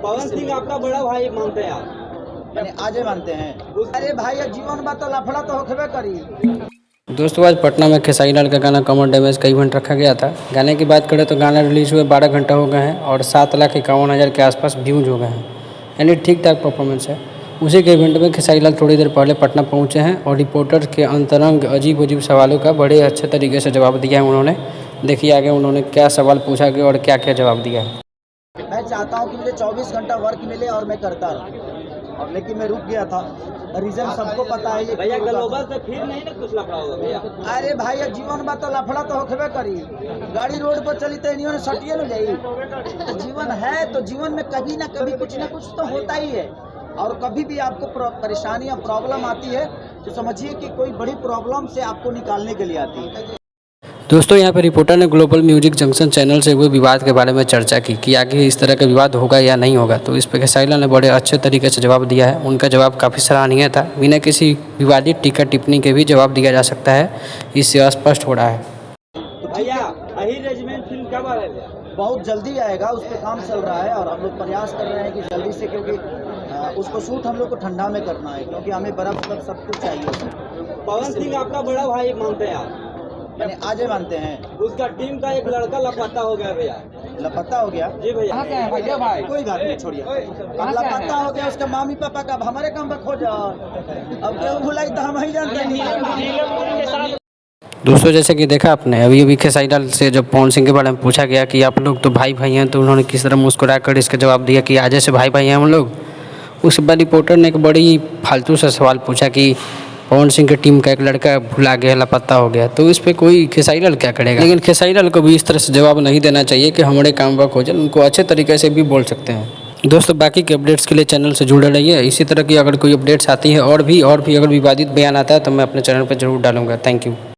पवन सिंह आपका बड़ा भाई मानते हैं आप? मैंने आजे मानते हैं। अरे भाई जीवन बात तो लफड़ा तो होखबे करी। दोस्तों आज पटना में खेसारी लाल का गाना कमर डैमेज का इवेंट रखा गया था। गाने की बात करें तो गाना रिलीज़ हुए 12 घंटा हो गए हैं और 7,51,000 के आसपास व्यूज हो गए हैं, यानी ठीक ठाक परफॉर्मेंस है। उसी के इवेंट में खेसारी लाल थोड़ी देर पहले पटना पहुंचे हैं और रिपोर्टर के अंतरंग अजीब अजीब सवालों का बड़े अच्छे तरीके से जवाब दिया है उन्होंने। देखिए आगे उन्होंने क्या सवाल पूछा गया और क्या क्या जवाब दिया है। मैं चाहता हूँ कि मुझे 24 घंटा वर्क मिले और मैं करता रहूँ, और लेकिन मैं रुक गया था। रीजन सबको पता है। ये भैया ग्लोबल से फिर नहीं ना कुछ लफड़ा होगा भैया? अरे भाई जीवन बात तो लफड़ा तो होखबे करी। गाड़ी रोड पर चली तो इन्होंने सटिए न जाई। तो जीवन है तो जीवन में कभी ना कभी कुछ ना कुछ तो होता ही है। और कभी भी आपको परेशानी या प्रॉब्लम आती है तो समझिए कि कोई बड़ी प्रॉब्लम से आपको निकालने के लिए आती है। दोस्तों यहाँ पर रिपोर्टर ने ग्लोबल म्यूजिक जंक्शन चैनल से हुए विवाद के बारे में चर्चा की कि आगे इस तरह का विवाद होगा या नहीं होगा, तो इस पर खेसारी लाल ने बड़े अच्छे तरीके से जवाब दिया है। उनका जवाब काफ़ी सराहनीय था। बिना किसी विवादित टीका टिप्पणी के भी जवाब दिया जा सकता है, इससे स्पष्ट हो रहा है। तो भैया अहिर रेजिमेंट फिल्म कब आ रहा है? बहुत जल्दी आएगा, उस पर काम चल रहा है और हम लोग प्रयास कर रहे हैं कि जल्दी से, क्योंकि उसको शूट हम लोग को ठंडा में करना है, क्योंकि हमें बर्फ सब कुछ चाहिए। पवन सिंह आपका बड़ा भाई मानते हैं आप? मैंने आजे मानते हैं। उसका टीम का एक लड़का लापता हो गया भैया। लापता हो गया? जी भैया। कहाँ से आए भैया भाई? कोई बात नहीं, छोड़िए। अब लापता हो गया उसका मामी पापा का, अब हमारे काम पर खोजा। अब क्यों भुलाई तो हम ही जानते नहीं। दोस्तों जैसे कि देखा आपने अभी खेसारी लाल से जब पवन सिंह के बारे में पूछा गया कि आप लोग तो भाई भाई हैं, तो उन्होंने किस तरह मुस्कुरा कर इसका जवाब दिया कि आज से भाई भाई हैं हम लोग। उस बाद रिपोर्टर ने एक बड़ी फालतू सा सवाल पूछा कि पवन सिंह की टीम का एक लड़का भुला गया, लापता हो गया, तो इस पर कोई खेसारी लाल क्या करेगा। लेकिन खेसारी लाल को भी इस तरह से जवाब नहीं देना चाहिए कि हमारे काम पर खोजल। उनको अच्छे तरीके से भी बोल सकते हैं। दोस्तों बाकी के अपडेट्स के लिए चैनल से जुड़े रहिए। इसी तरह की अगर कोई अपडेट्स आती है और भी अगर विवादित बयान आता है तो मैं अपने चैनल पर जरूर डालूंगा। Thank you.